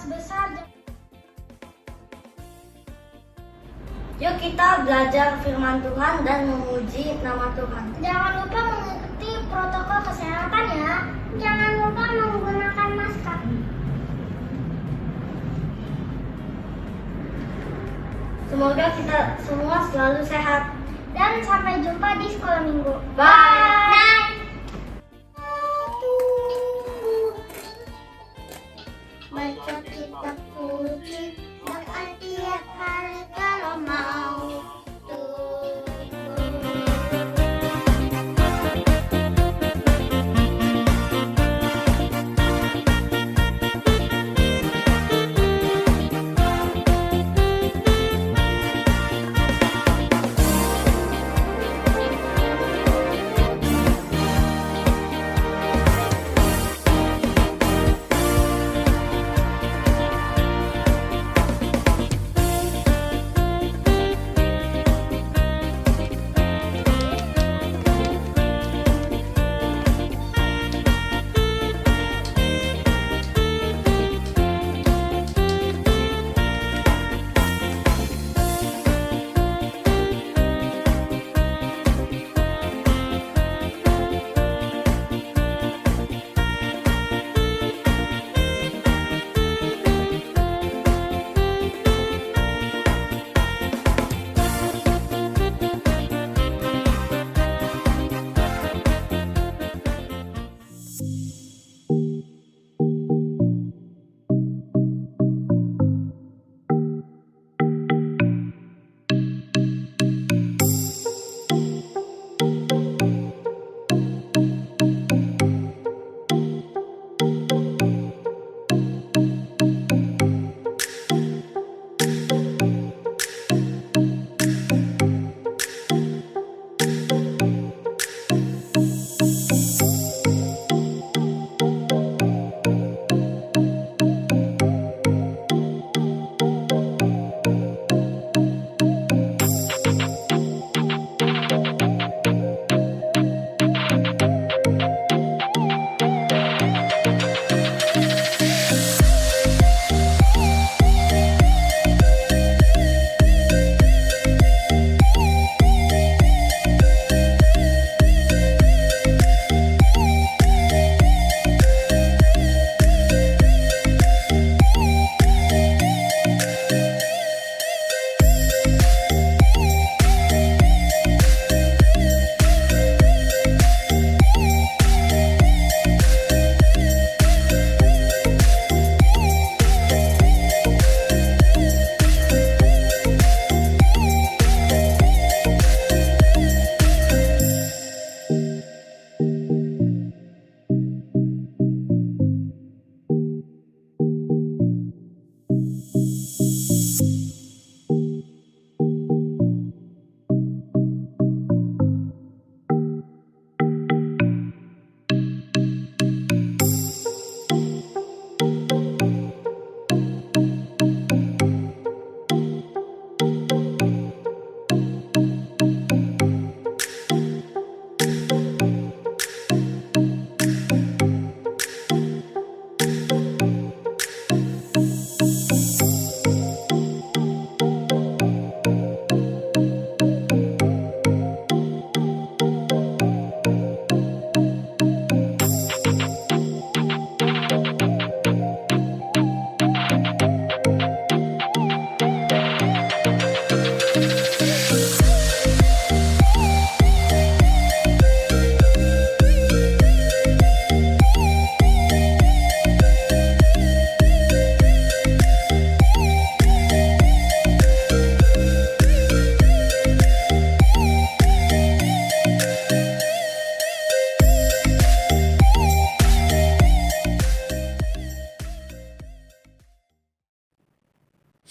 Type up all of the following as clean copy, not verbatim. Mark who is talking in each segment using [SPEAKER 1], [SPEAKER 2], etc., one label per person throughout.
[SPEAKER 1] besar.
[SPEAKER 2] Yuk kita belajar firman Tuhan dan memuji nama Tuhan.
[SPEAKER 1] Jangan lupa mengikuti protokol kesehatan ya. Jangan lupa menggunakan masker.
[SPEAKER 2] Semoga kita semua selalu sehat.
[SPEAKER 1] Dan sampai jumpa di sekolah minggu.
[SPEAKER 2] Bye.
[SPEAKER 1] Baca kitab suci, doa tiap hari kalau mau.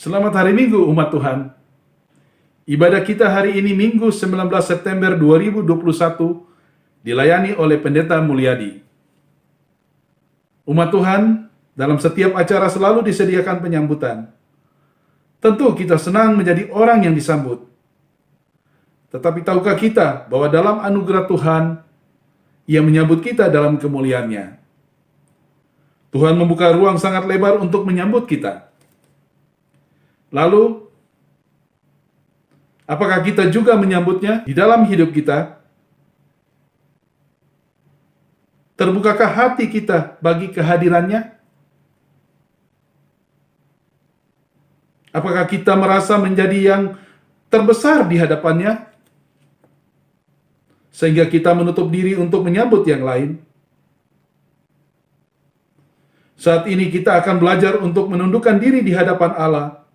[SPEAKER 3] Selamat hari Minggu umat Tuhan. Ibadah kita hari ini Minggu 19 September 2021 dilayani oleh Pendeta Mulyadi. Umat Tuhan, dalam setiap acara selalu disediakan penyambutan. Tentu kita senang menjadi orang yang disambut. Tetapi tahukah kita bahwa dalam anugerah Tuhan, Ia menyambut kita dalam kemuliaannya. Tuhan membuka ruang sangat lebar untuk menyambut kita. Lalu, apakah kita juga menyambutnya di dalam hidup kita? Terbukakah hati kita bagi kehadirannya? Apakah kita merasa menjadi yang terbesar di hadapannya? Sehingga kita menutup diri untuk menyambut yang lain? Saat ini kita akan belajar untuk menundukkan diri di hadapan Allah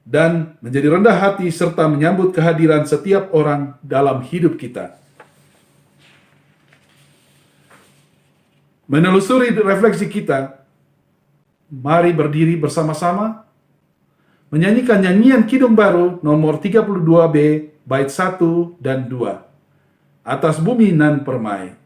[SPEAKER 3] dan menjadi rendah hati serta menyambut kehadiran setiap orang dalam hidup kita. Menelusuri refleksi kita, mari berdiri bersama-sama, menyanyikan nyanyian Kidung Baru nomor 32B, bait 1 dan 2, Atas Bumi Nan Permai.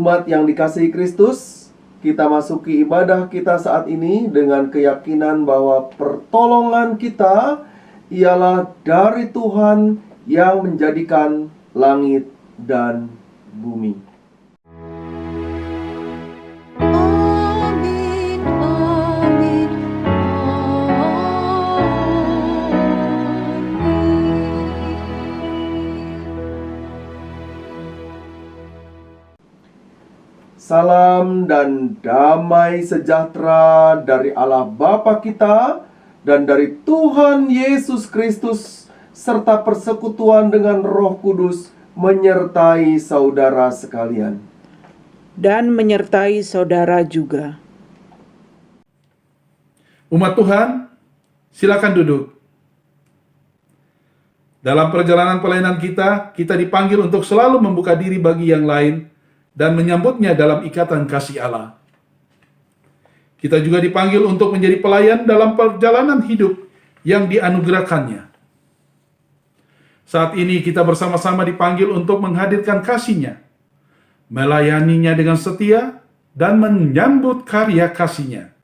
[SPEAKER 4] Umat yang dikasihi Kristus, kita masuki ibadah kita saat ini dengan keyakinan bahwa pertolongan kita ialah dari Tuhan yang menjadikan langit dan bumi.
[SPEAKER 5] Amin, amin,
[SPEAKER 4] Salam dan damai sejahtera dari Allah Bapa kita dan dari Tuhan Yesus Kristus serta persekutuan dengan Roh Kudus menyertai saudara sekalian.
[SPEAKER 6] Dan menyertai saudara juga.
[SPEAKER 3] Umat Tuhan, silakan duduk. Dalam perjalanan pelayanan kita dipanggil untuk selalu membuka diri bagi yang lain dan menyambutnya dalam ikatan kasih Allah. Kita juga dipanggil untuk menjadi pelayan dalam perjalanan hidup yang dianugerahkannya. Saat ini kita bersama-sama dipanggil untuk menghadirkan kasih-Nya, melayaninya dengan setia, dan menyambut karya kasih-Nya.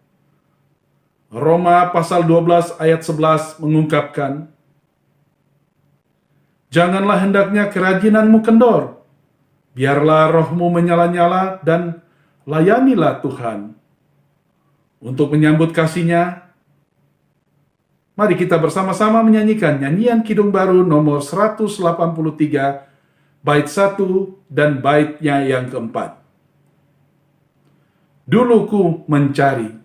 [SPEAKER 3] Roma pasal 12 ayat 11 mengungkapkan, "Janganlah hendaknya kerajinanmu kendor, biarlah rohmu menyala-nyala dan layanilah Tuhan." Untuk menyambut kasih-Nya, mari kita bersama-sama menyanyikan nyanyian Kidung Baru nomor 183, bait 1 dan baitnya yang keempat. Dulu ku mencari.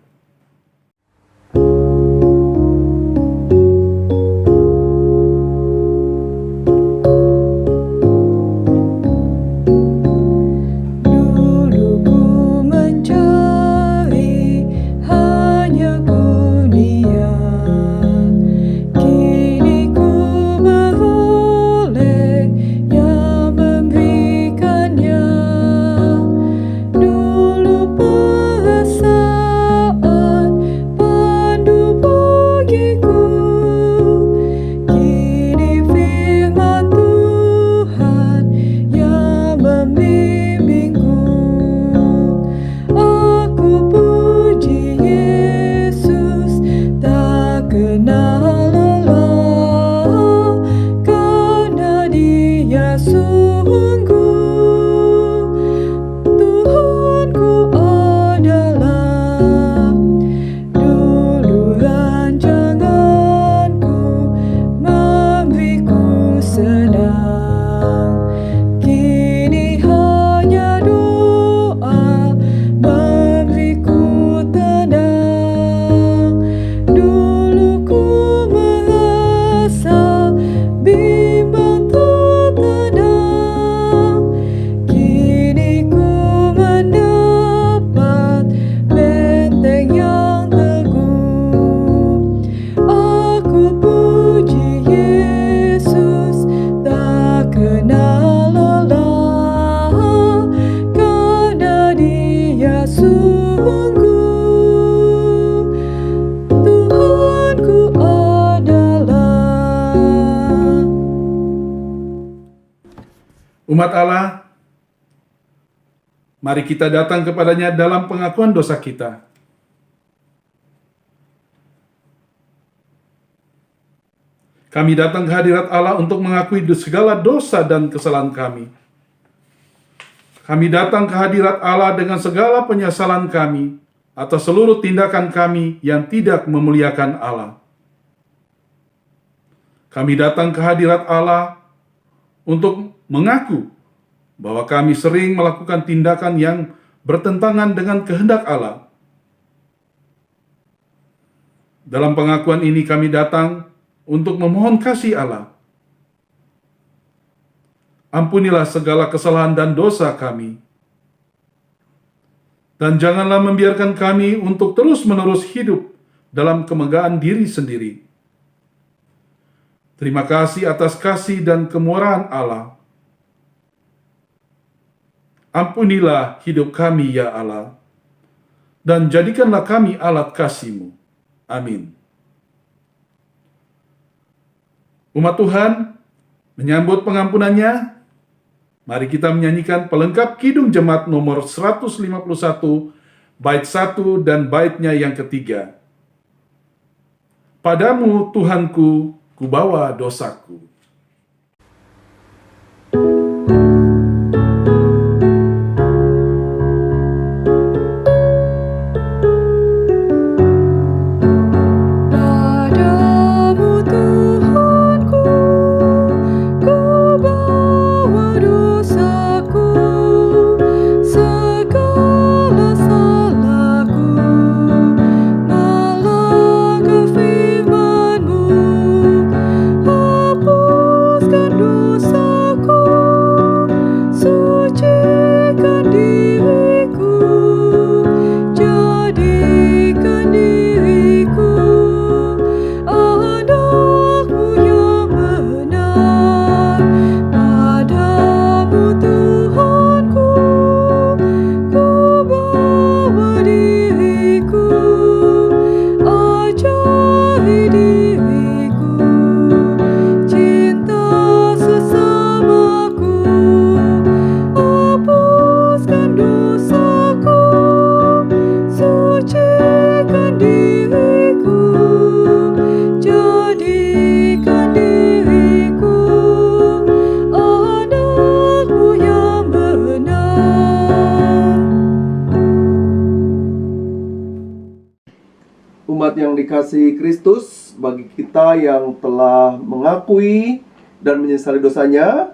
[SPEAKER 3] Umat Allah, mari kita datang kepadanya dalam pengakuan dosa kita. Kami datang ke hadirat Allah untuk mengakui segala dosa dan kesalahan kami. Kami datang ke hadirat Allah dengan segala penyesalan kami atas seluruh tindakan kami yang tidak memuliakan Allah. Kami datang ke hadirat Allah untuk mengaku bahwa kami sering melakukan tindakan yang bertentangan dengan kehendak Allah. Dalam pengakuan ini kami datang untuk memohon kasih Allah. Ampunilah segala kesalahan dan dosa kami. Dan janganlah membiarkan kami untuk terus-menerus hidup dalam kemegahan diri sendiri. Terima kasih atas kasih dan kemurahan Allah. Ampunilah hidup kami, ya Allah, dan jadikanlah kami alat kasih-Mu. Amin. Umat Tuhan, menyambut pengampunannya, mari kita menyanyikan pelengkap Kidung Jemaat nomor 151, bait 1 dan baitnya yang ketiga. Padamu, Tuhanku, kubawa dosaku.
[SPEAKER 5] Padamu Tuhanku, ku bawa dosaku, segala salahku, melanggar firman-Mu, hapuskan dosaku, sucikan diriku, jadikan diriku anak-Mu yang benar. Padamu Tuhanku, ku bawa diriku, ajari diriku cinta sesamaku, hapuskan dosaku, sucikan diriku, jadikan diriku anak-Mu yang benar.
[SPEAKER 4] Umat yang dikasihi Kristus, bagi kita yang telah mengakui dan menyesali dosanya,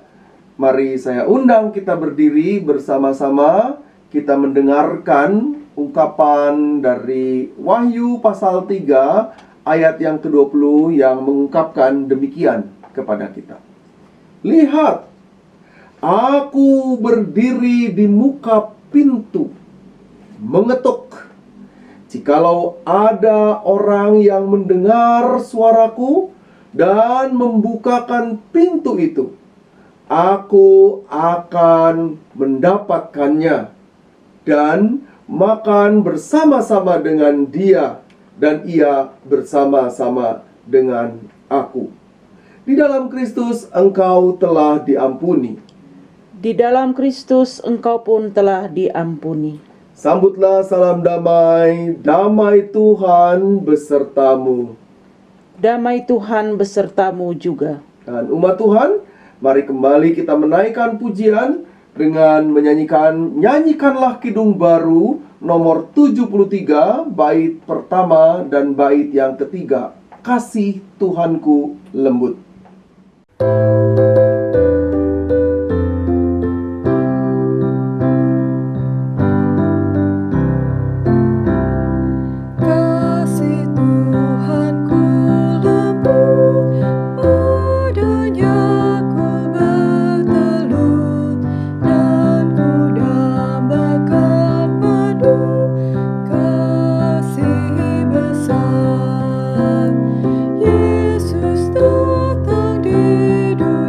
[SPEAKER 4] mari saya undang kita berdiri bersama-sama. Kita mendengarkan ungkapan dari Wahyu pasal 3 ayat yang ke-20 yang mengungkapkan demikian kepada kita. Lihat, aku berdiri di muka pintu, mengetuk. Jikalau ada orang yang mendengar suaraku dan membukakan pintu itu, aku akan mendapatkannya dan makan bersama-sama dengan dia, dan ia bersama-sama dengan aku. Di dalam Kristus engkau telah diampuni.
[SPEAKER 6] Di dalam Kristus engkau pun telah diampuni.
[SPEAKER 4] Sambutlah salam damai, damai Tuhan besertamu.
[SPEAKER 6] Damai Tuhan besertamu juga.
[SPEAKER 4] Dan umat Tuhan, mari kembali kita menaikkan pujian dengan menyanyikan Nyanyikanlah Kidung Baru nomor 73, bait pertama dan bait yang ketiga. Kasih Tuhanku lembut.
[SPEAKER 5] Kasih Tuhanku lembut, padanya ku bertelut, dan ku dambakan madu kasih besar. Yesus datang di dunia.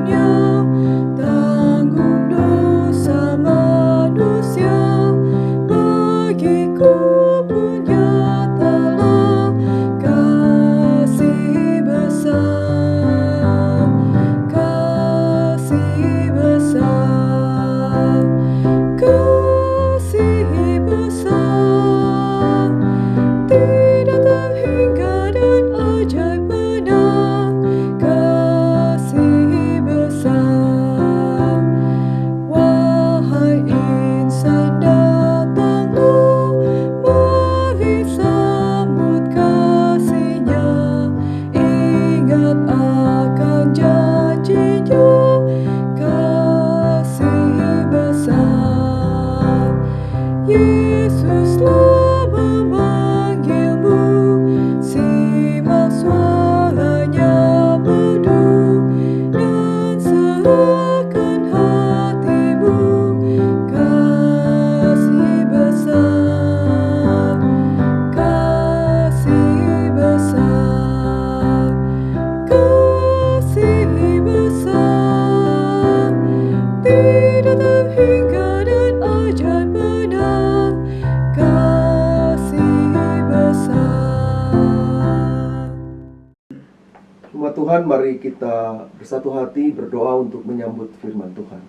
[SPEAKER 4] Umat Tuhan, mari kita bersatu hati berdoa untuk menyambut firman Tuhan.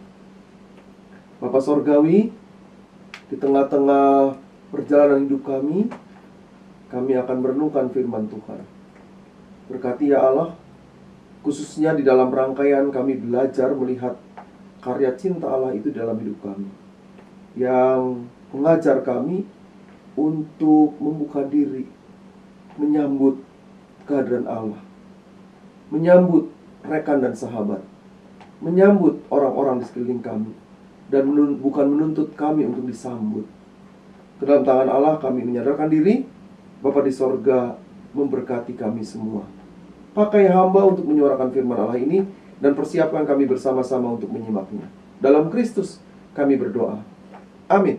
[SPEAKER 4] Bapa Sorgawi, di tengah-tengah perjalanan hidup kami akan merenungkan firman Tuhan. Berkati ya Allah, khususnya di dalam rangkaian kami belajar melihat karya cinta Allah itu dalam hidup kami, yang mengajar kami untuk membuka diri, menyambut kehadiran Allah, menyambut rekan dan sahabat, menyambut orang-orang di sekeliling kami, dan bukan menuntut kami untuk disambut. Ke dalam tangan Allah kami menyadarkan diri, Bapa di sorga memberkati kami semua. Pakai hamba untuk menyuarakan firman Allah ini, dan persiapkan kami bersama-sama untuk menyimaknya. Dalam Kristus kami berdoa. Amin.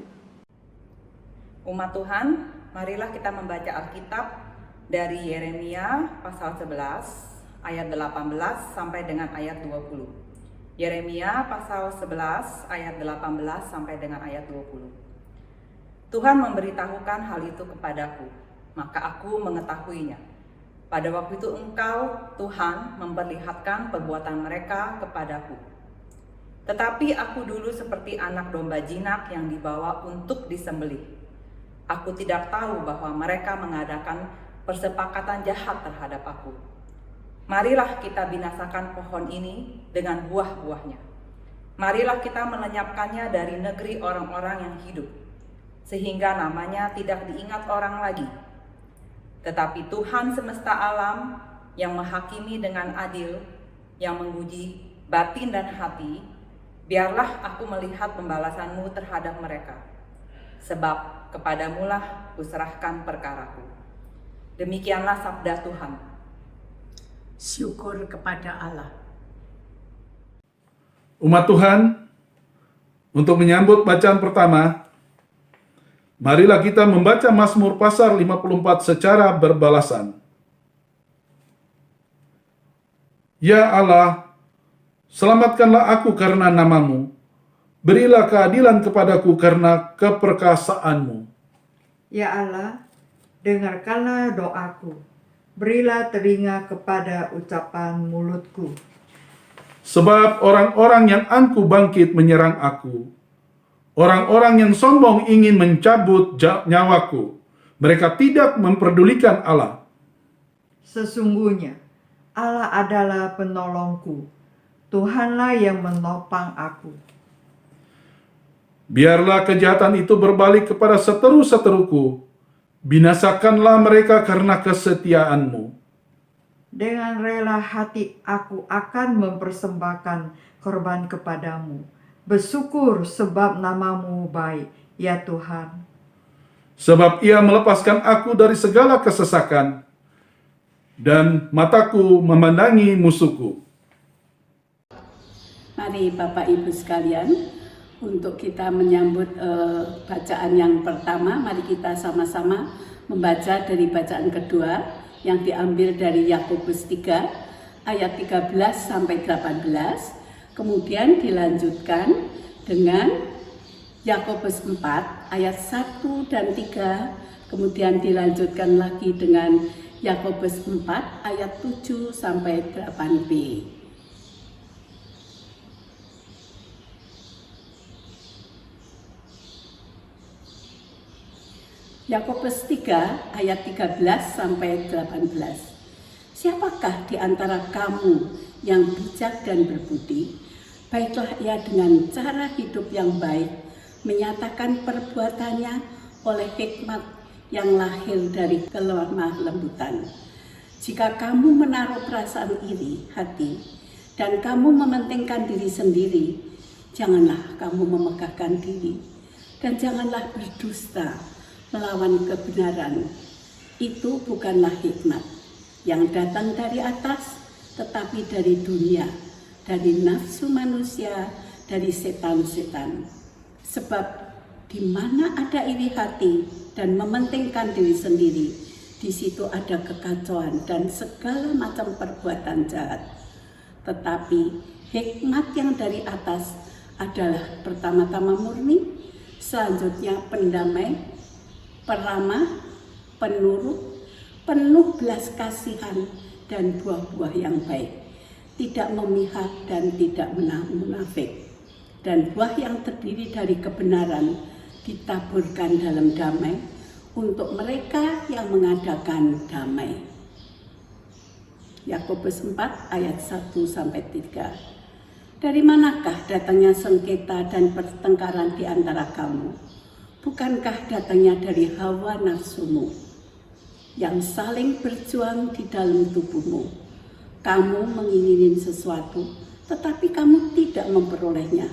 [SPEAKER 7] Umat Tuhan, marilah kita membaca Alkitab dari Yeremia pasal 11 ayat 18 sampai dengan ayat 20. Yeremia pasal 11 ayat 18 sampai dengan ayat 20. Tuhan memberitahukan hal itu kepadaku, maka aku mengetahuinya. Pada waktu itu Engkau, Tuhan, memperlihatkan perbuatan mereka kepadaku. Tetapi aku dulu seperti anak domba jinak yang dibawa untuk disembelih. Aku tidak tahu bahwa mereka mengadakan persepakatan jahat terhadap aku. Marilah kita binasakan pohon ini dengan buah-buahnya. Marilah kita melenyapkannya dari negeri orang-orang yang hidup, sehingga namanya tidak diingat orang lagi. Tetapi Tuhan semesta alam yang menghakimi dengan adil, yang menguji batin dan hati, biarlah aku melihat pembalasanmu terhadap mereka. Sebab kepadamulah kuserahkan perkaraku. Demikianlah sabda Tuhan.
[SPEAKER 8] Syukur kepada Allah.
[SPEAKER 3] Umat Tuhan, untuk menyambut bacaan pertama, marilah kita membaca Mazmur pasal 54 secara berbalasan. Ya Allah, selamatkanlah aku karena nama-Mu. Berilah keadilan kepadaku karena keperkasaanmu.
[SPEAKER 5] Ya Allah, dengarkanlah doaku. Berilah telinga kepada ucapan mulutku.
[SPEAKER 3] Sebab orang-orang yang angkuh bangkit menyerang aku. Orang-orang yang sombong ingin mencabut nyawaku. Mereka tidak memperdulikan Allah.
[SPEAKER 5] Sesungguhnya, Allah adalah penolongku. Tuhanlah yang menopang aku.
[SPEAKER 3] Biarlah kejahatan itu berbalik kepada seteru-seteruku. Binasakanlah mereka karena kesetiaan-Mu.
[SPEAKER 5] Dengan rela hati aku akan mempersembahkan korban kepadamu. Bersyukur sebab nama-Mu baik, ya Tuhan.
[SPEAKER 3] Sebab Ia melepaskan aku dari segala kesesakan, dan mataku memandangi musuhku.
[SPEAKER 8] Mari Bapak Ibu sekalian, untuk kita menyambut bacaan yang pertama, mari kita sama-sama membaca dari bacaan kedua yang diambil dari Yakobus 3 ayat 13 sampai 18, kemudian dilanjutkan dengan Yakobus 4 ayat 1 dan 3, kemudian dilanjutkan lagi dengan Yakobus 4 ayat 7 sampai 8b. Yakobus 3 ayat 13 sampai 18. Siapakah di antara kamu yang bijak dan berbudi? Baiklah ia dengan cara hidup yang baik, menyatakan perbuatannya oleh hikmat yang lahir dari kelemah lembutan. Jika kamu menaruh perasaan iri hati dan kamu mementingkan diri sendiri, janganlah kamu memegahkan diri dan janganlah berdusta melawan kebenaran. Itu bukanlah hikmat yang datang dari atas, tetapi dari dunia, dari nafsu manusia, dari setan-setan. Sebab di mana ada iri hati dan mementingkan diri sendiri, di situ ada kekacauan dan segala macam perbuatan jahat. Tetapi hikmat yang dari atas adalah pertama-tama murni, selanjutnya pendamai, peramah, penurut, penuh belas kasihan dan buah-buah yang baik, tidak memihak dan tidak munafik. Dan buah yang terdiri dari kebenaran ditaburkan dalam damai untuk mereka yang mengadakan damai. Yakobus 4 ayat 1-3. Dari manakah datangnya sengketa dan pertengkaran di antara kamu? Bukankah datangnya dari hawa nafsumu yang saling berjuang di dalam tubuhmu? Kamu mengingini sesuatu, tetapi kamu tidak memperolehnya.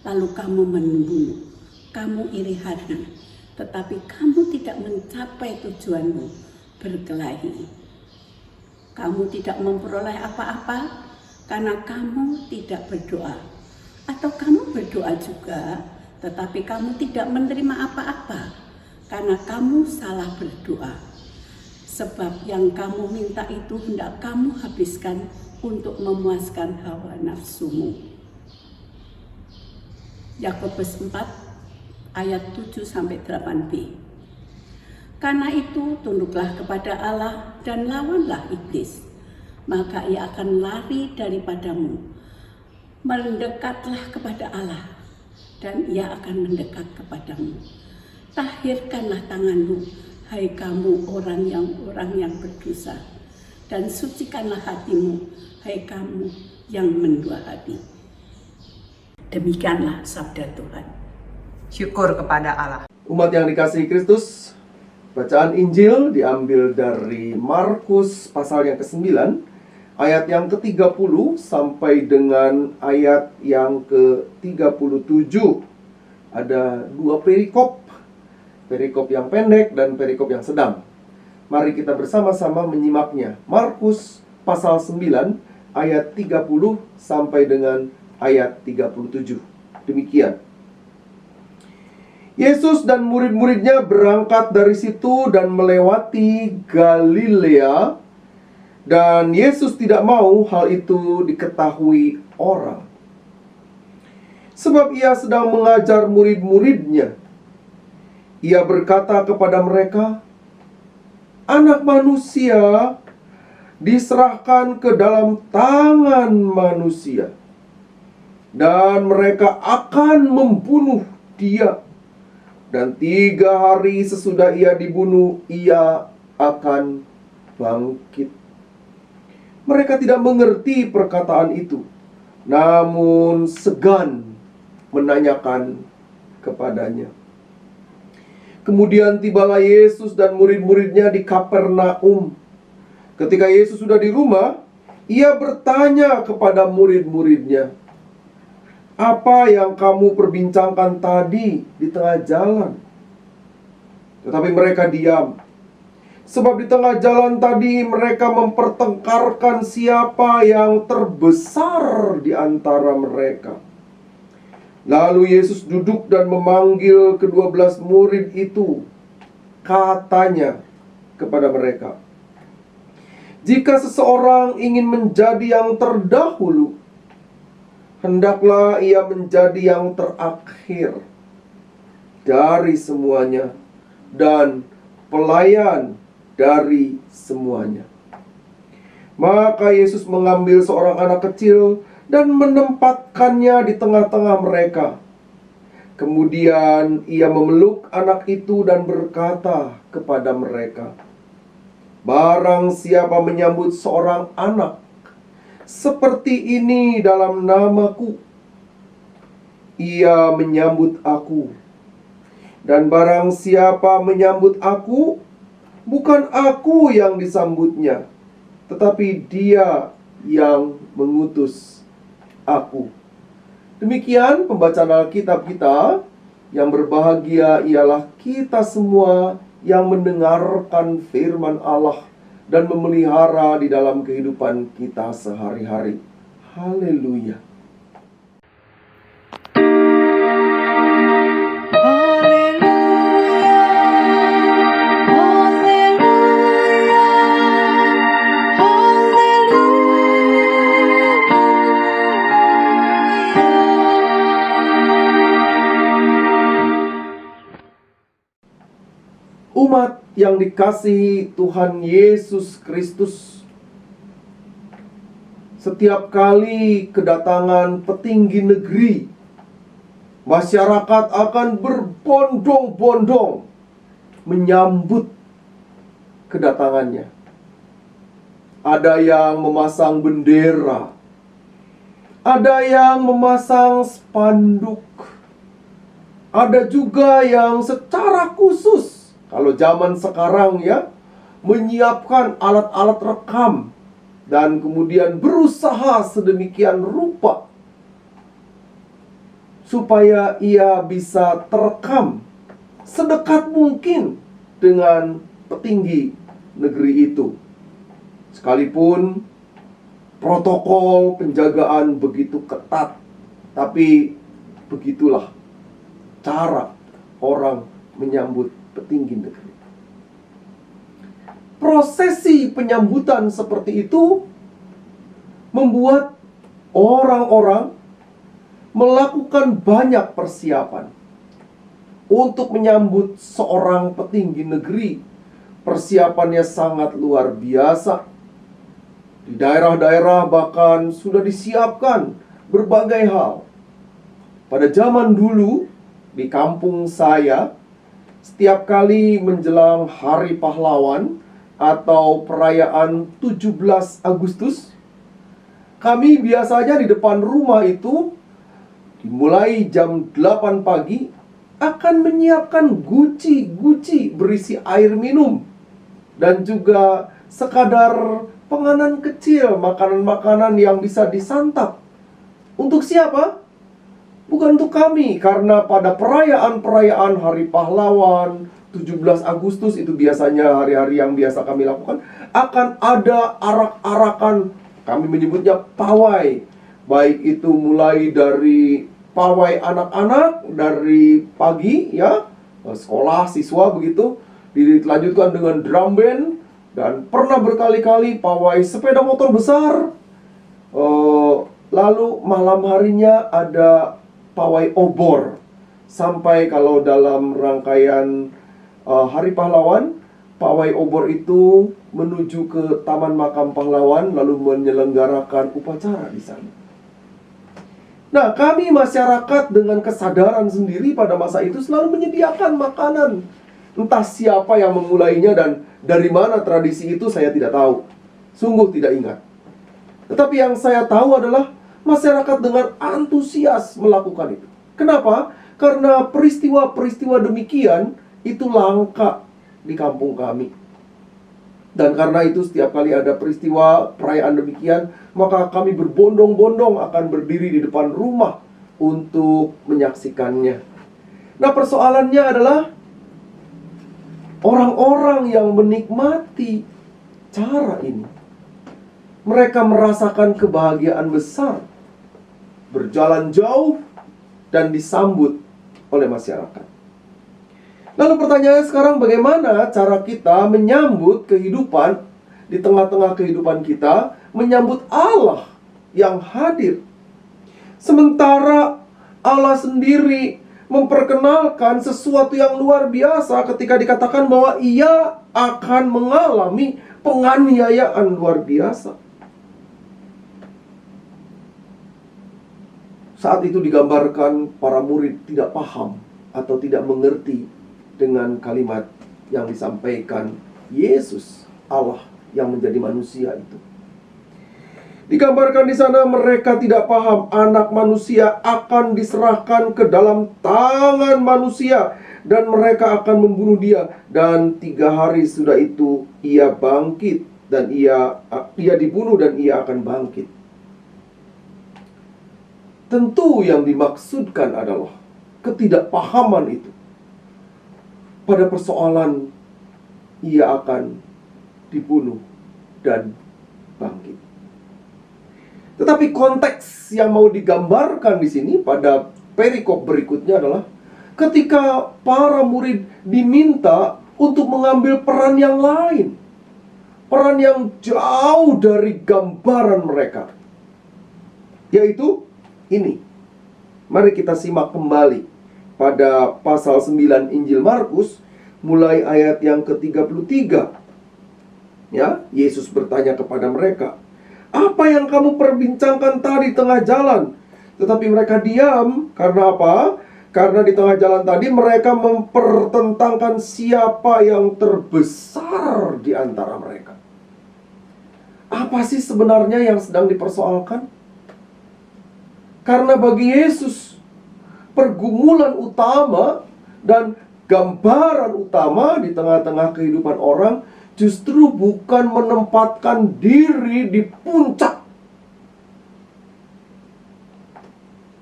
[SPEAKER 8] Lalu kamu membunuh, kamu iri hati, tetapi kamu tidak mencapai tujuanmu, berkelahi. Kamu tidak memperoleh apa-apa karena kamu tidak berdoa. Atau kamu berdoa juga, tetapi kamu tidak menerima apa-apa karena kamu salah berdoa. Sebab yang kamu minta itu hendak kamu habiskan untuk memuaskan hawa nafsumu. Yakobus 4 ayat 7-8b. Karena itu tunduklah kepada Allah dan lawanlah iblis, maka ia akan lari daripadamu. Mendekatlah kepada Allah dan ia akan mendekat kepadamu. Tahirkanlah tanganmu, hai kamu orang yang berdosa, dan sucikanlah hatimu, hai kamu yang mendua hati. Demikianlah sabda Tuhan.
[SPEAKER 7] Syukur kepada Allah.
[SPEAKER 4] Umat yang dikasihi Kristus, bacaan Injil diambil dari Markus pasal yang ke-9, ayat yang ke-30 sampai dengan ayat yang ke-37. Ada dua perikop yang pendek dan perikop yang sedang. Mari kita bersama-sama menyimaknya. Markus pasal 9 ayat 30 sampai dengan ayat 37. Demikian. Yesus dan murid-muridnya berangkat dari situ dan melewati Galilea, dan Yesus tidak mau hal itu diketahui orang, sebab ia sedang mengajar murid-muridnya. Ia berkata kepada mereka, Anak manusia diserahkan ke dalam tangan manusia, dan mereka akan membunuh dia. Dan 3 hari sesudah ia dibunuh, ia akan bangkit. Mereka tidak mengerti perkataan itu, namun segan menanyakan kepadanya. Kemudian tibalah Yesus dan murid-muridnya di Kapernaum. Ketika Yesus sudah di rumah, ia bertanya kepada murid-muridnya, apa yang kamu perbincangkan tadi di tengah jalan? Tetapi mereka diam. Sebab di tengah jalan tadi mereka mempertengkarkan siapa yang terbesar di antara mereka. Lalu Yesus duduk dan memanggil ke-12 murid itu. Katanya kepada mereka, jika seseorang ingin menjadi yang terdahulu, hendaklah ia menjadi yang terakhir dari semuanya dan pelayan dari semuanya. Maka Yesus mengambil seorang anak kecil dan menempatkannya di tengah-tengah mereka. Kemudian ia memeluk anak itu dan berkata kepada mereka, barang siapa menyambut seorang anak seperti ini dalam namaku, ia menyambut aku. Dan barang siapa menyambut aku, bukan aku yang disambutnya, tetapi dia yang mengutus aku. Demikian pembacaan Alkitab kita. Yang berbahagia ialah kita semua yang mendengarkan firman Allah dan memelihara di dalam kehidupan kita sehari-hari. Haleluya. Umat yang dikasihi Tuhan Yesus Kristus, setiap kali kedatangan petinggi negeri, masyarakat akan berbondong-bondong menyambut kedatangannya. Ada yang memasang bendera, ada yang memasang spanduk, ada juga yang secara khusus, kalau zaman sekarang ya, menyiapkan alat-alat rekam dan kemudian berusaha sedemikian rupa supaya ia bisa terekam sedekat mungkin dengan petinggi negeri itu. Sekalipun protokol penjagaan begitu ketat, tapi begitulah cara orang menyambut petinggi negeri. Prosesi penyambutan seperti itu membuat orang-orang melakukan banyak persiapan untuk menyambut seorang petinggi negeri. Persiapannya sangat luar biasa. Di daerah-daerah bahkan sudah disiapkan berbagai hal. Pada zaman dulu, di kampung saya, setiap kali menjelang Hari Pahlawan atau perayaan 17 Agustus, kami biasanya di depan rumah itu, dimulai jam 8 pagi, akan menyiapkan guci-guci berisi air minum dan juga sekadar penganan kecil, makanan-makanan yang bisa disantap. Untuk siapa? Bukan untuk kami, karena pada perayaan-perayaan Hari Pahlawan, 17 Agustus itu biasanya hari-hari yang biasa kami lakukan, akan ada arak-arakan, kami menyebutnya pawai. Baik itu mulai dari pawai anak-anak dari pagi ya, sekolah, siswa begitu, dilanjutkan dengan drum band, dan pernah berkali-kali pawai sepeda motor besar. Lalu malam harinya ada pawai obor. Sampai kalau dalam rangkaian Hari Pahlawan, pawai obor itu menuju ke Taman Makam Pahlawan lalu menyelenggarakan upacara di sana. Nah, kami masyarakat dengan kesadaran sendiri pada masa itu selalu menyediakan makanan. Entah siapa yang memulainya dan dari mana tradisi itu saya tidak tahu. Sungguh tidak ingat. Tetapi yang saya tahu adalah masyarakat dengan antusias melakukan itu. Kenapa? Karena peristiwa-peristiwa demikian itu langka di kampung kami. Dan karena itu setiap kali ada peristiwa perayaan demikian, maka kami berbondong-bondong akan berdiri di depan rumah untuk menyaksikannya. Nah, persoalannya adalah orang-orang yang menikmati cara ini, mereka merasakan kebahagiaan besar, berjalan jauh dan disambut oleh masyarakat. Lalu pertanyaannya sekarang, bagaimana cara kita menyambut kehidupan di tengah-tengah kehidupan kita, menyambut Allah yang hadir? Sementara Allah sendiri memperkenalkan sesuatu yang luar biasa ketika dikatakan bahwa ia akan mengalami penganiayaan luar biasa. Saat itu digambarkan para murid tidak paham atau tidak mengerti dengan kalimat yang disampaikan Yesus, Allah yang menjadi manusia itu. Digambarkan di sana mereka tidak paham anak manusia akan diserahkan ke dalam tangan manusia dan mereka akan membunuh dia, dan 3 hari sudah itu ia bangkit dan ia dibunuh dan ia akan bangkit. Tentu yang dimaksudkan adalah ketidakpahaman itu pada persoalan ia akan dibunuh dan bangkit. Tetapi konteks yang mau digambarkan di sini pada perikop berikutnya adalah ketika para murid diminta untuk mengambil peran yang lain, peran yang jauh dari gambaran mereka, yaitu ini. Mari kita simak kembali pada pasal 9 Injil Markus, mulai ayat yang ke-33. Ya, Yesus bertanya kepada mereka, "Apa yang kamu perbincangkan tadi tengah jalan?" Tetapi mereka diam. Karena apa? Karena di tengah jalan tadi mereka mempertentangkan siapa yang terbesar di antara mereka. Apa sih sebenarnya yang sedang dipersoalkan? Karena bagi Yesus, pergumulan utama dan gambaran utama di tengah-tengah kehidupan orang justru bukan menempatkan diri di puncak.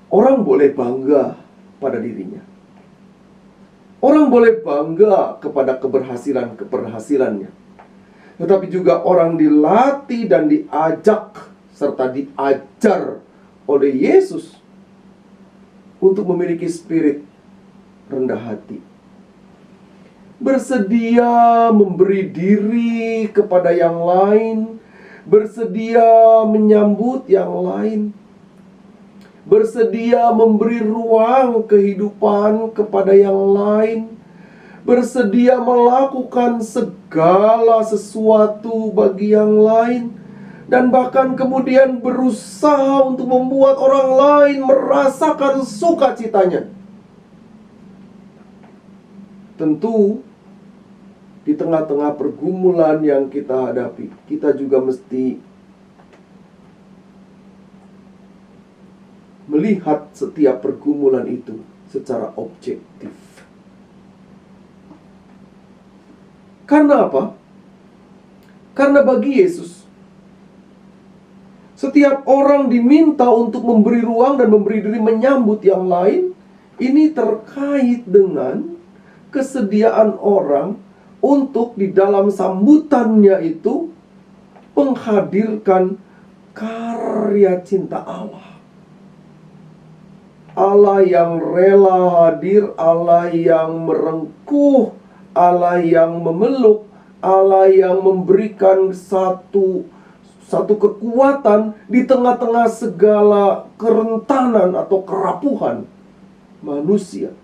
[SPEAKER 4] Orang boleh bangga pada dirinya. Orang boleh bangga kepada keberhasilannya. Tetapi juga orang dilatih dan diajak serta diajar oleh Yesus untuk memiliki spirit rendah hati. Bersedia memberi diri kepada yang lain, bersedia menyambut yang lain, bersedia memberi ruang kehidupan kepada yang lain, bersedia melakukan segala sesuatu bagi yang lain, dan bahkan kemudian berusaha untuk membuat orang lain merasakan sukacitanya. Tentu, di tengah-tengah pergumulan yang kita hadapi, kita juga mesti melihat setiap pergumulan itu secara objektif. Karena apa? Karena bagi Yesus, setiap orang diminta untuk memberi ruang dan memberi diri menyambut yang lain. Ini terkait dengan kesediaan orang untuk di dalam sambutannya itu menghadirkan karya cinta Allah. Allah yang rela hadir, Allah yang merengkuh, Allah yang memeluk, Allah yang memberikan satu kekuatan di tengah-tengah segala kerentanan atau kerapuhan manusia.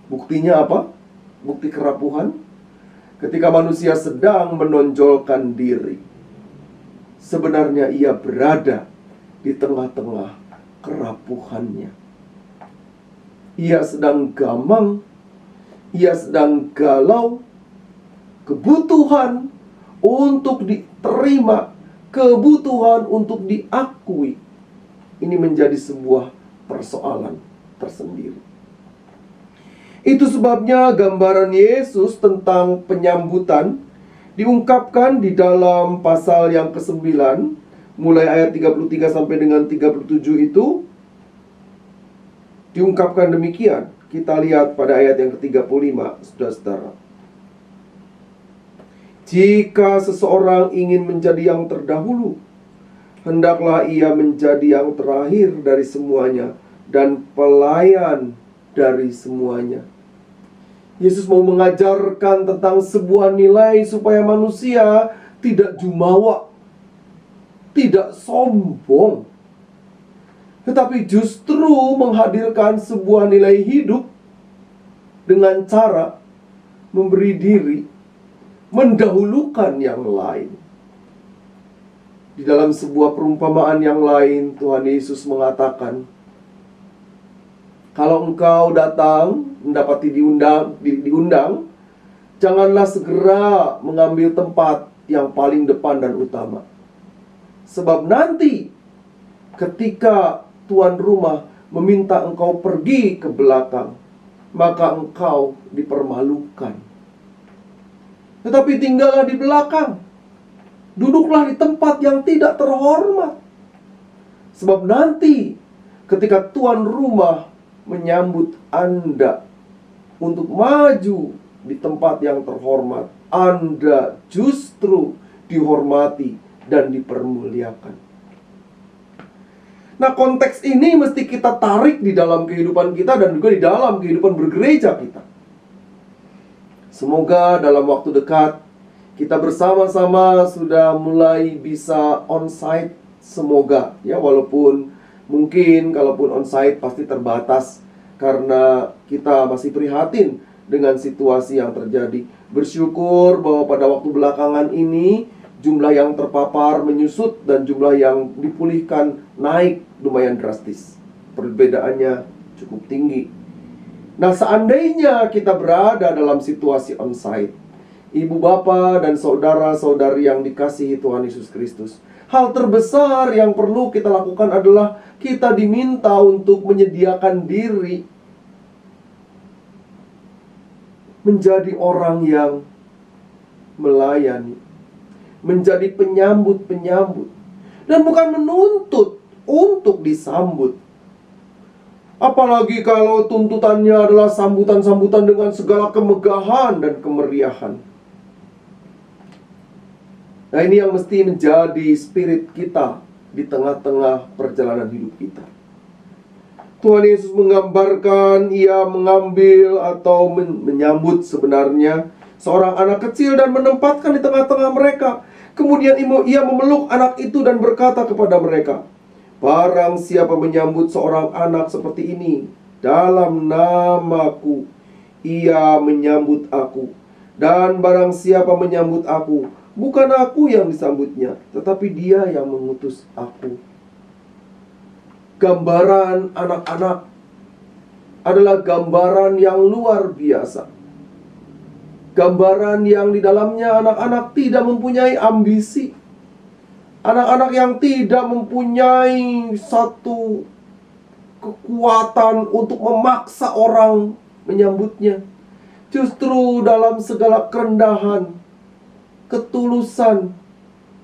[SPEAKER 4] Buktinya apa? Bukti kerapuhan ketika manusia sedang menonjolkan diri. Sebenarnya ia berada di tengah-tengah kerapuhannya. Ia sedang gamang, ia sedang galau, kebutuhan untuk diterima, kebutuhan untuk diakui. Ini menjadi sebuah persoalan tersendiri. Itu sebabnya gambaran Yesus tentang penyambutan diungkapkan di dalam pasal yang ke-9, mulai ayat 33 sampai dengan 37 itu diungkapkan demikian. Kita lihat pada ayat yang ke-35, saudara-saudara. Jika seseorang ingin menjadi yang terdahulu, hendaklah ia menjadi yang terakhir dari semuanya dan pelayan dari semuanya. Yesus mau mengajarkan tentang sebuah nilai supaya manusia tidak jumawa, tidak sombong, tetapi justru menghadirkan sebuah nilai hidup dengan cara memberi diri, mendahulukan yang lain. Di dalam sebuah perumpamaan yang lain, Tuhan Yesus mengatakan, kalau engkau datang mendapati diundang, janganlah segera mengambil tempat yang paling depan dan utama. Sebab nanti ketika tuan rumah meminta engkau pergi ke belakang, maka engkau dipermalukan. Tetapi tinggallah di belakang, duduklah di tempat yang tidak terhormat. Sebab nanti ketika tuan rumah menyambut Anda untuk maju di tempat yang terhormat, Anda justru dihormati dan dipermuliakan. Nah, konteks ini mesti kita tarik di dalam kehidupan kita dan juga di dalam kehidupan bergereja kita. Semoga dalam waktu dekat kita bersama-sama sudah mulai bisa onsite. Semoga ya, walaupun mungkin kalaupun onsite pasti terbatas karena kita masih prihatin dengan situasi yang terjadi. Bersyukur bahwa pada waktu belakangan ini jumlah yang terpapar menyusut dan jumlah yang dipulihkan naik lumayan drastis. Perbedaannya cukup tinggi. Nah, seandainya kita berada dalam situasi onsite, ibu bapa dan saudara-saudari yang dikasihi Tuhan Yesus Kristus, hal terbesar yang perlu kita lakukan adalah kita diminta untuk menyediakan diri menjadi orang yang melayani, menjadi penyambut-penyambut, dan bukan menuntut untuk disambut. Apalagi kalau tuntutannya adalah sambutan-sambutan dengan segala kemegahan dan kemeriahan. Nah, ini yang mesti menjadi spirit kita di tengah-tengah perjalanan hidup kita. Tuhan Yesus menggambarkan, ia mengambil atau menyambut sebenarnya seorang anak kecil dan menempatkan di tengah-tengah mereka. Kemudian ia memeluk anak itu dan berkata kepada mereka, "Barang siapa menyambut seorang anak seperti ini dalam namaku, ia menyambut aku. Dan barang siapa menyambut aku, bukan aku yang disambutnya, tetapi dia yang mengutus aku." Gambaran anak-anak adalah gambaran yang luar biasa. Gambaran yang di dalamnya anak-anak tidak mempunyai ambisi. Anak-anak yang tidak mempunyai satu kekuatan untuk memaksa orang menyambutnya. Justru dalam segala kerendahan, ketulusan,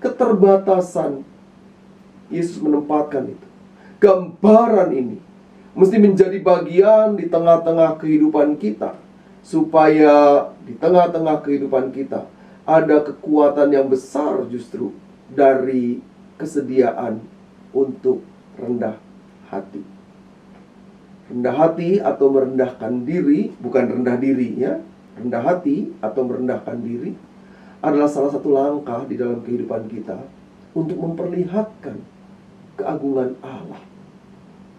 [SPEAKER 4] keterbatasan, Yesus menempatkan itu. Gambaran ini mesti menjadi bagian di tengah-tengah kehidupan kita, supaya di tengah-tengah kehidupan kita ada kekuatan yang besar justru dari kesediaan untuk rendah hati. Rendah hati atau merendahkan diri, bukan rendah diri ya. Rendah hati atau merendahkan diri adalah salah satu langkah di dalam kehidupan kita untuk memperlihatkan keagungan Allah.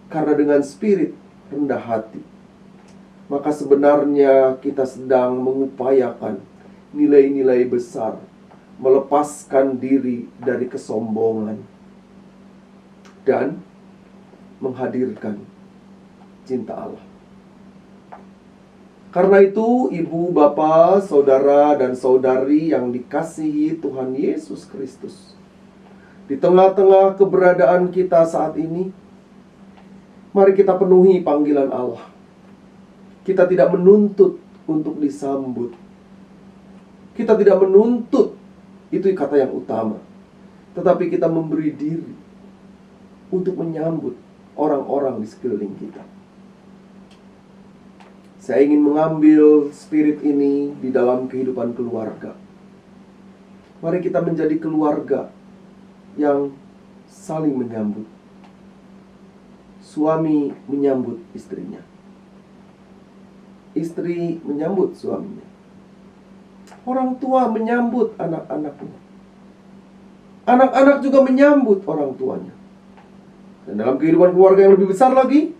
[SPEAKER 4] Karena dengan spirit rendah hati, maka sebenarnya kita sedang mengupayakan nilai-nilai besar, melepaskan diri dari kesombongan, dan menghadirkan cinta Allah. Karena itu, ibu, bapa, saudara, dan saudari yang dikasihi Tuhan Yesus Kristus, di tengah-tengah keberadaan kita saat ini, mari kita penuhi panggilan Allah. Kita tidak menuntut untuk disambut. Kita tidak menuntut, itu kata yang utama. Tetapi kita memberi diri untuk menyambut orang-orang di sekeliling kita. Saya ingin mengambil spirit ini di dalam kehidupan keluarga. Mari kita menjadi keluarga yang saling menyambut. Suami menyambut istrinya, istri menyambut suaminya, orang tua menyambut anak-anaknya, anak-anak juga menyambut orang tuanya. Dan dalam kehidupan keluarga yang lebih besar lagi,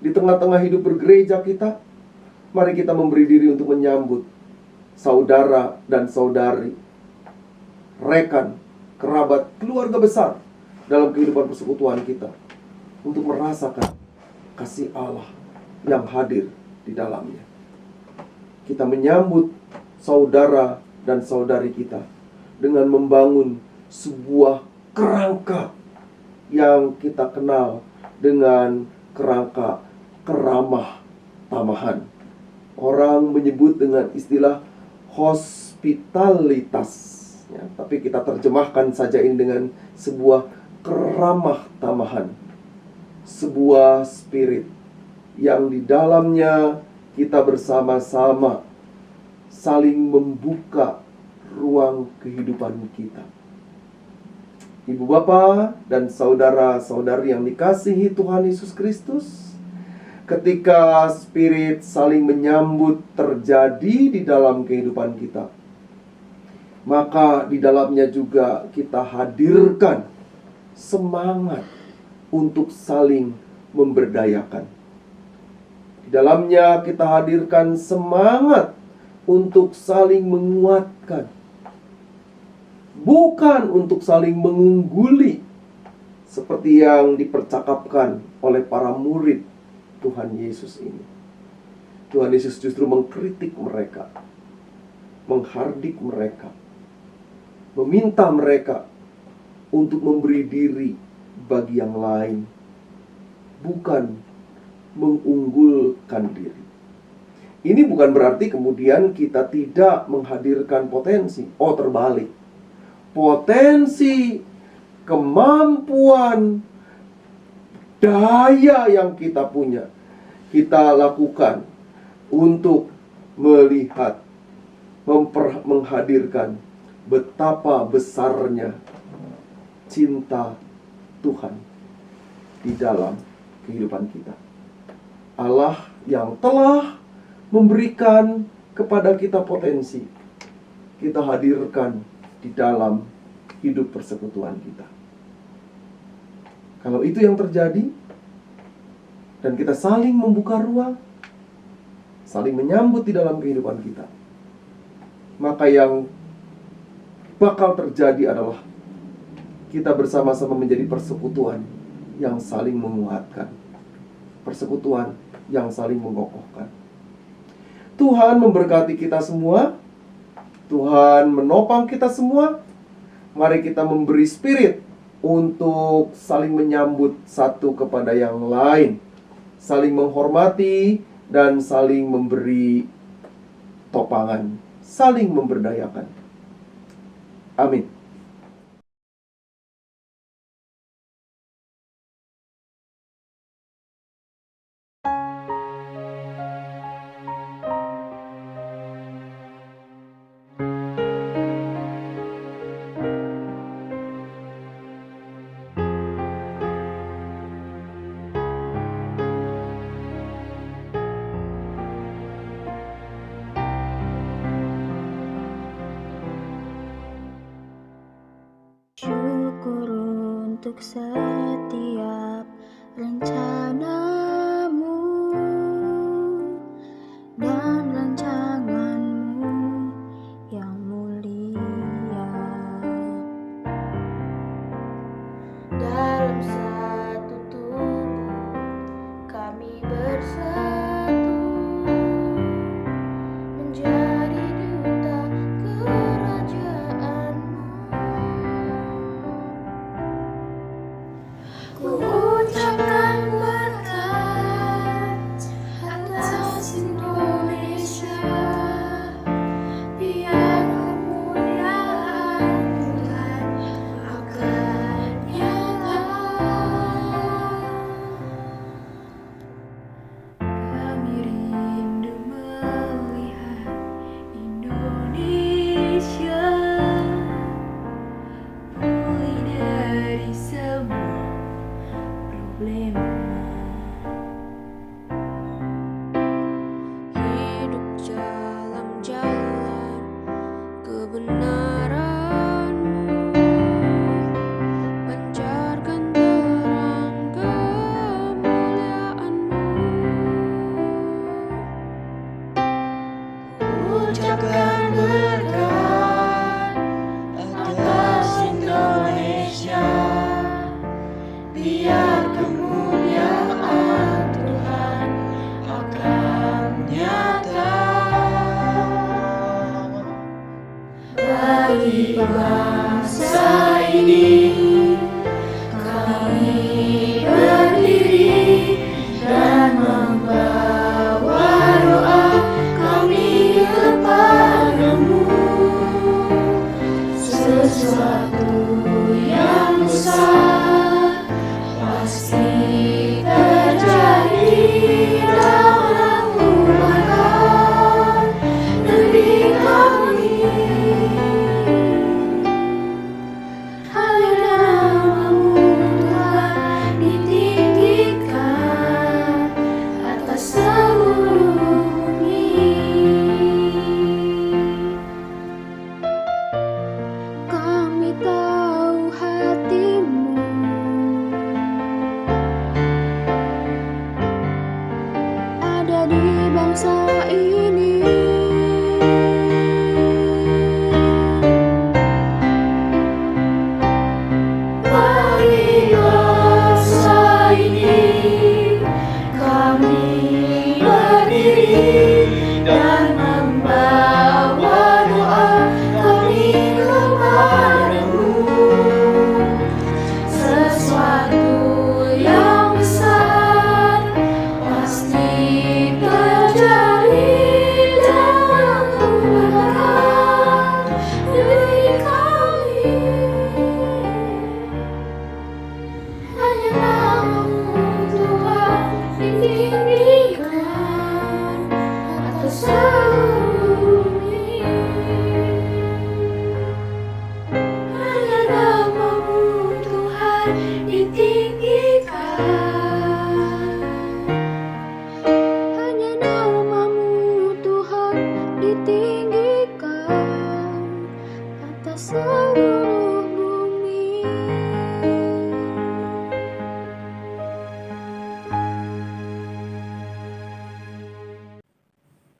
[SPEAKER 4] di tengah-tengah hidup bergereja kita, mari kita memberi diri untuk menyambut saudara dan saudari, rekan, kerabat, keluarga besar dalam kehidupan persekutuan kita, untuk merasakan kasih Allah yang hadir di dalamnya. Kita menyambut saudara dan saudari kita dengan membangun sebuah kerangka yang kita kenal dengan kerangka keramah tamahan. Orang menyebut dengan istilah hospitalitas ya, tapi kita terjemahkan saja ini dengan sebuah keramah tamahan. Sebuah spirit yang di dalamnya kita bersama-sama saling membuka ruang kehidupan kita. Ibu bapa dan saudara-saudari yang dikasihi Tuhan Yesus Kristus, ketika spirit saling menyambut terjadi di dalam kehidupan kita, maka di dalamnya juga kita hadirkan semangat untuk saling memberdayakan. Di Di dalamnya kita hadirkan semangat untuk saling menguatkan, bukan untuk saling mengungguli, seperti yang dipercakapkan oleh para murid Tuhan Yesus ini. Tuhan Yesus justru mengkritik mereka, menghardik mereka, meminta mereka untuk memberi diri bagi yang lain, bukan mengunggulkan diri. Ini bukan berarti kemudian kita tidak menghadirkan potensi. Oh, terbalik. Potensi, kemampuan, daya yang kita punya, kita lakukan untuk melihat, menghadirkan betapa besarnya cinta Tuhan di dalam kehidupan kita. Allah yang telah memberikan kepada kita potensi, kita hadirkan di dalam hidup persekutuan kita. Kalau itu yang terjadi, dan kita saling membuka ruang, saling menyambut di dalam kehidupan kita, maka yang bakal terjadi adalah kita bersama-sama menjadi persekutuan yang saling menguatkan, persekutuan yang saling mengokohkan. Tuhan memberkati kita semua. Tuhan menopang kita semua. Mari kita memberi spirit untuk saling menyambut satu kepada yang lain, saling menghormati dan saling memberi topangan, saling memberdayakan. Amin.
[SPEAKER 9] Syukur untuk setiap rencanamu dan rancanganmu yang mulia. Dalam satu tubuh kami bersatu menjadi duta kerajaan-Mu.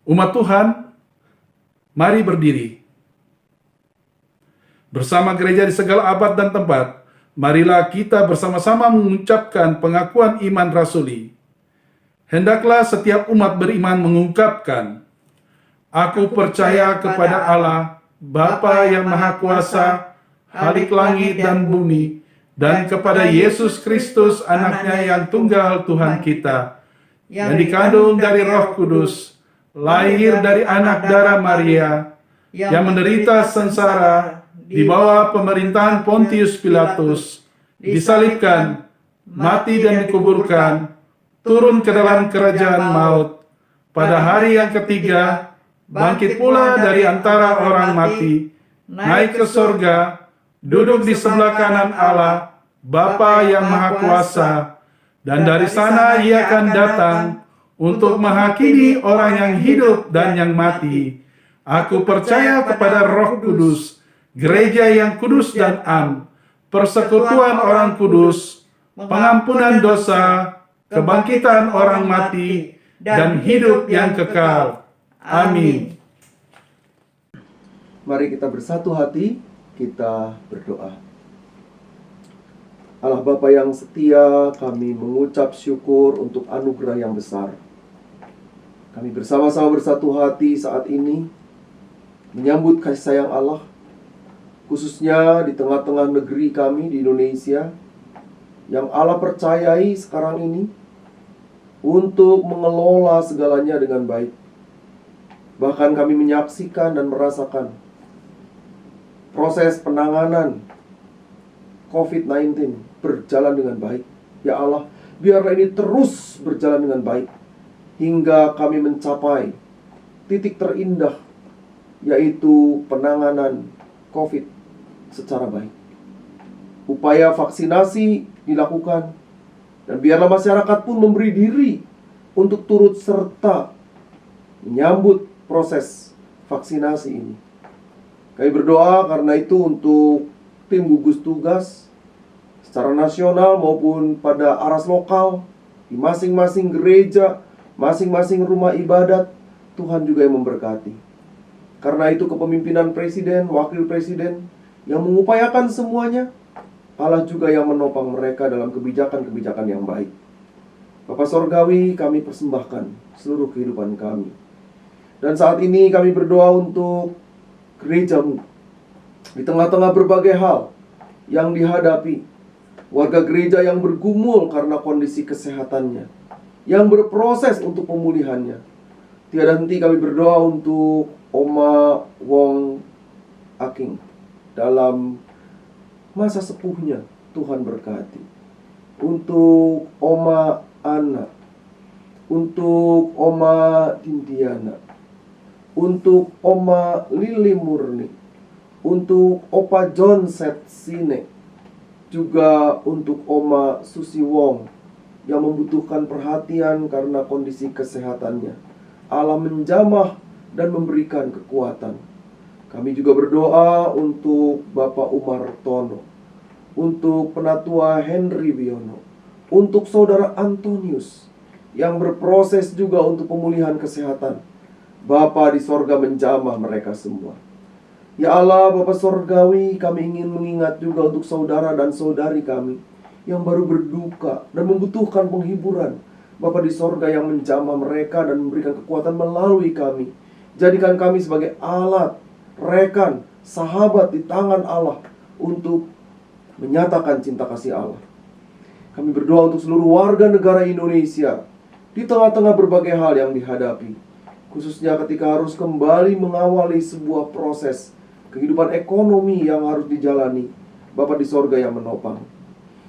[SPEAKER 3] Umat Tuhan, mari berdiri. Bersama gereja di segala abad dan tempat, marilah kita bersama-sama mengucapkan pengakuan iman rasuli. Hendaklah setiap umat beriman mengungkapkan, Aku percaya kepada Allah, Bapa yang Maha Kuasa, Khalik langit dan bumi, dan kepada Yesus Kristus, anaknya yang tunggal Tuhan kita, yang dikandung dari Roh Kudus, lahir dari anak darah Maria, yang menderita sengsara di bawah pemerintahan Pontius Pilatus, disalibkan, mati dan dikuburkan, turun ke dalam kerajaan maut, pada hari yang ketiga, bangkit pula dari antara orang mati, naik ke sorga, duduk di sebelah kanan Allah, Bapa yang Maha Kuasa, dan dari sana ia akan datang untuk menghakimi orang yang hidup dan yang mati. Aku percaya kepada Roh Kudus, gereja yang kudus dan am, persekutuan orang kudus, pengampunan dosa, kebangkitan orang mati, dan hidup yang kekal. Amin.
[SPEAKER 4] Mari kita bersatu hati, kita berdoa. Allah Bapa yang setia, kami mengucap syukur untuk anugerah yang besar. Kami bersama-sama bersatu hati saat ini, menyambut kasih sayang Allah, khususnya di tengah-tengah negeri kami di Indonesia, yang Allah percayai sekarang ini untuk mengelola segalanya dengan baik. Bahkan kami menyaksikan dan merasakan proses penanganan COVID-19 berjalan dengan baik. Ya Allah, biarlah ini terus berjalan dengan baik hingga kami mencapai titik terindah, yaitu penanganan COVID secara baik. Upaya vaksinasi dilakukan, dan biarlah masyarakat pun memberi diri untuk turut serta menyambut proses vaksinasi ini. Kami berdoa karena itu untuk tim gugus tugas secara nasional maupun pada aras lokal, di masing-masing gereja, masing-masing rumah ibadat. Tuhan juga yang memberkati. Karena itu kepemimpinan presiden, wakil presiden yang mengupayakan semuanya, Allah juga yang menopang mereka dalam kebijakan-kebijakan yang baik. Bapa Sorgawi, kami persembahkan seluruh kehidupan kami. Dan saat ini kami berdoa untuk gerejamu. Di tengah-tengah berbagai hal yang dihadapi, warga gereja yang bergumul karena kondisi kesehatannya, yang berproses untuk pemulihannya. Tiada henti kami berdoa untuk Oma Wong Aking dalam masa sepuhnya, Tuhan berkati. Untuk Oma Ana, untuk Oma Dindiana, untuk Oma Lili Murni, untuk Opa John Setsine, juga untuk Oma Susi Wong yang membutuhkan perhatian karena kondisi kesehatannya. Allah menjamah dan memberikan kekuatan. Kami juga berdoa untuk Bapak Umar Tono, untuk Penatua Henry Wiono, untuk Saudara Antonius yang berproses juga untuk pemulihan kesehatan. Bapa di sorga menjamah mereka semua. Ya Allah, Bapa Sorgawi, kami ingin mengingat juga untuk saudara dan saudari kami yang baru berduka dan membutuhkan penghiburan. Bapa di sorga yang menjamah mereka dan memberikan kekuatan melalui kami. Jadikan kami sebagai alat, rekan, sahabat di tangan Allah untuk menyatakan cinta kasih Allah. Kami berdoa untuk seluruh warga negara Indonesia di tengah-tengah berbagai hal yang dihadapi, khususnya ketika harus kembali mengawali sebuah proses kehidupan ekonomi yang harus dijalani. Bapa di sorga yang menopang.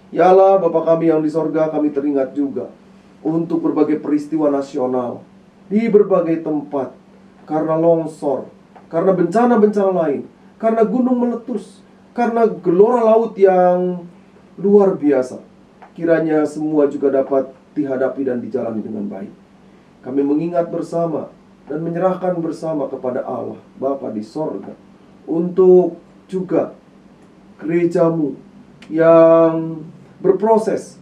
[SPEAKER 4] Ya Allah, Bapa kami yang di sorga, kami teringat juga untuk berbagai peristiwa nasional di berbagai tempat, karena longsor, karena bencana-bencana lain, karena gunung meletus, karena gelora laut yang luar biasa. Kiranya semua juga dapat dihadapi dan dijalani dengan baik. Kami mengingat bersama dan menyerahkan bersama kepada Allah Bapa di sorga untuk juga gerejamu yang berproses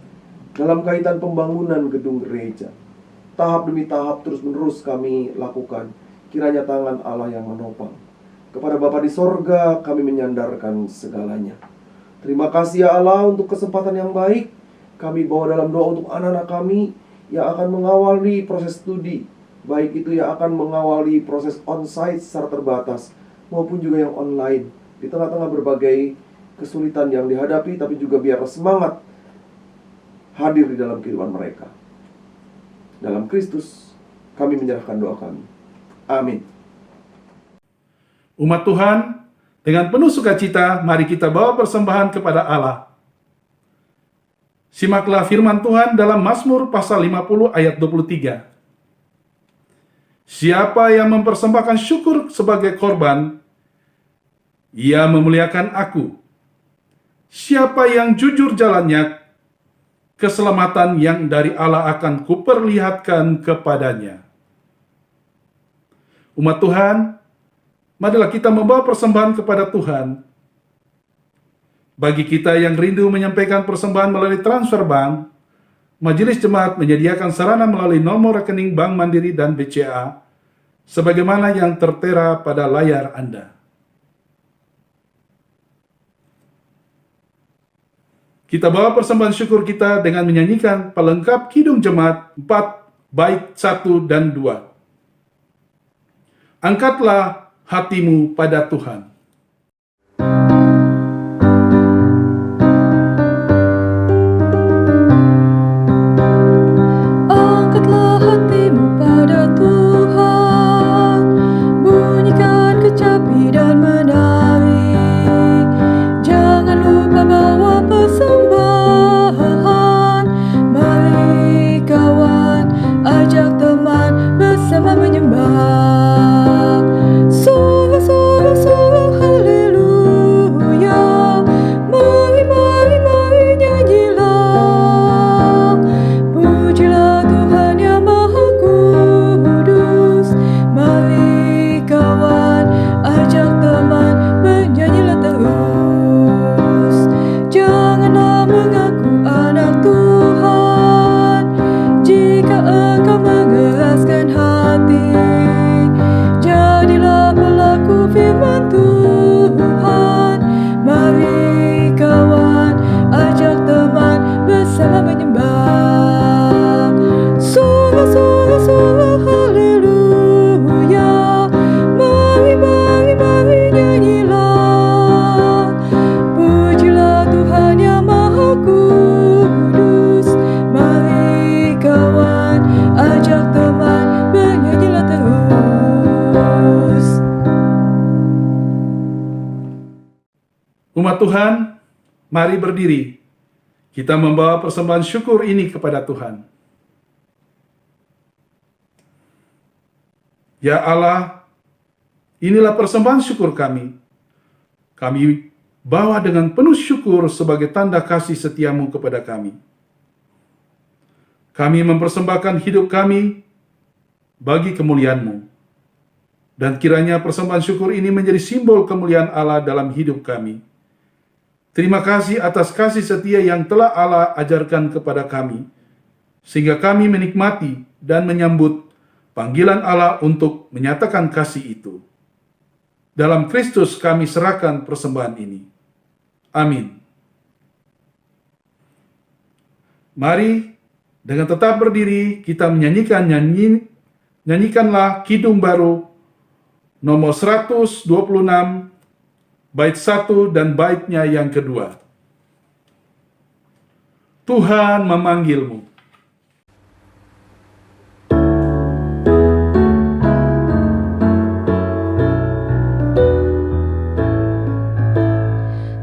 [SPEAKER 4] dalam kaitan pembangunan gedung gereja. Tahap demi tahap terus menerus kami lakukan. kiranya tangan Allah yang menopang. Kepada Bapa di sorga kami menyandarkan segalanya. Terima kasih ya Allah untuk kesempatan yang baik. Kami bawa dalam doa untuk anak-anak kami yang akan mengawali proses studi, baik itu yang akan mengawali proses onsite secara terbatas maupun juga yang online. Di tengah-tengah berbagai kesulitan yang dihadapi, tapi juga biar semangat hadir di dalam kehidupan mereka. Dalam Kristus kami menyerahkan doa kami. Amin.
[SPEAKER 3] Umat Tuhan, dengan penuh sukacita, mari kita bawa persembahan kepada Allah. Simaklah firman Tuhan dalam Mazmur pasal 50 ayat 23. Siapa yang mempersembahkan syukur sebagai korban, ia memuliakan aku. Siapa yang jujur jalannya, keselamatan yang dari Allah akan kuperlihatkan kepadanya. Umat Tuhan, marilah kita membawa persembahan kepada Tuhan. Bagi kita yang rindu menyampaikan persembahan melalui transfer bank, Majelis Jemaat menyediakan sarana melalui nomor rekening Bank Mandiri dan BCA, sebagaimana yang tertera pada layar Anda. Kita bawa persembahan syukur kita dengan menyanyikan pelengkap Kidung Jemaat 4 bait 1 dan 2. Angkatlah hatimu pada Tuhan.
[SPEAKER 9] Angkatlah hatimu pada Tuhan, bunyikan kecapi dan menari. Jangan lupa bawa persembahan. Mari kawan, ajak teman bersama menyembah. Sorak, sorak, sorak, haleluya. Mari, mari, mari nyanyilah. Pujilah Tuhan yang Maha Kudus. Mari kawan, ajak teman bernyanyilah terus. Janganlah mengaku anak Tuhan jika engkau mengeraskan hati. Jadilah pelaku firman Tuhan. Mari kawan, ajak teman bersama menyembah. Sorak, sorak, sorak, haleluya. Mari, mari, mari nyanyilah. Pujilah Tuhan yang Maha Kudus. Mari kawan, ajak teman bernyanyilah terus.
[SPEAKER 3] Umat Tuhan, mari berdiri. Kita membawa persembahan syukur ini kepada Tuhan. Ya Allah, inilah persembahan syukur kami. Kami bawa dengan penuh syukur sebagai tanda kasih setiamu kepada kami. Kami mempersembahkan hidup kami bagi kemuliaan-Mu. Dan kiranya persembahan syukur ini menjadi simbol kemuliaan Allah dalam hidup kami. Terima kasih atas kasih setia yang telah Allah ajarkan kepada kami, sehingga kami menikmati dan menyambut panggilan Allah untuk menyatakan kasih itu. Dalam Kristus kami serahkan persembahan ini. Amin. Mari dengan tetap berdiri kita nyanyikanlah Kidung Baru nomor 126 bait 1 dan baitnya yang kedua. Tuhan memanggilmu.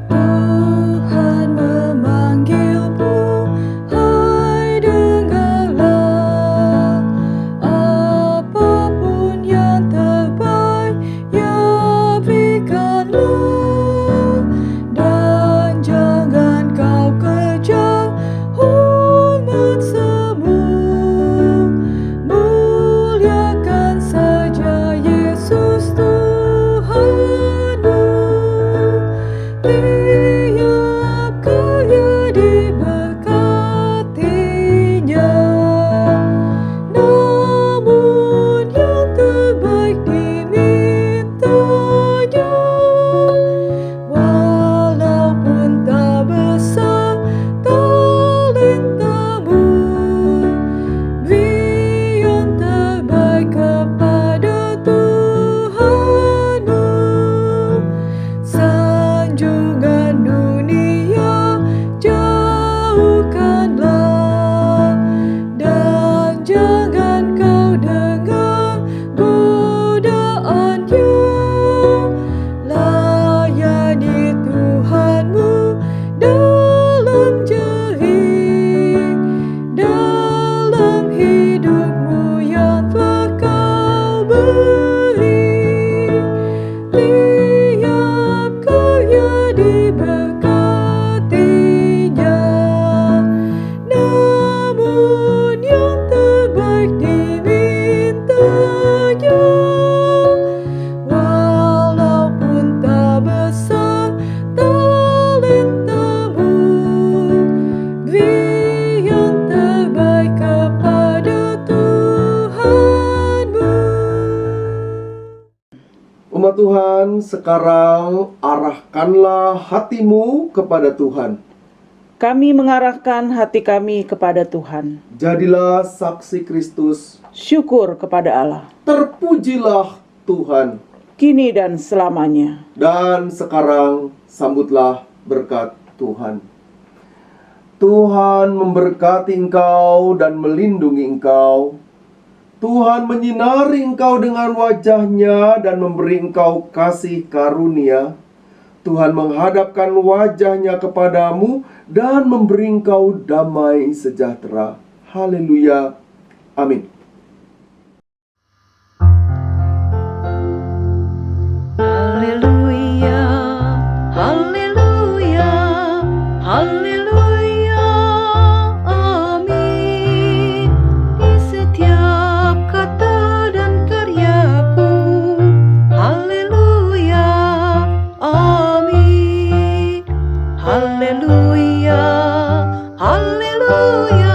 [SPEAKER 9] Tuhan memanggilmu, hai dengarlah. Apapun yang terbaik, ya berikanlah. Dan jangan kau kejar hormat
[SPEAKER 4] sekarang arahkanlah hatimu kepada Tuhan.
[SPEAKER 6] Kami mengarahkan hati kami kepada Tuhan.
[SPEAKER 4] Jadilah saksi Kristus.
[SPEAKER 6] Syukur kepada Allah,
[SPEAKER 4] Terpujilah Tuhan.
[SPEAKER 6] kini dan selamanya.
[SPEAKER 4] Dan sekarang sambutlah berkat Tuhan. Tuhan memberkati engkau dan melindungi engkau. Tuhan menyinari engkau dengan wajah-Nya dan memberi engkau kasih karunia. Tuhan menghadapkan wajah-Nya kepadamu dan memberi engkau damai sejahtera. Haleluya. Amin.
[SPEAKER 9] Haleluya, haleluya, haleluya, amin. Di setiap kata dan karyaku, haleluya, amin. Haleluya, haleluya,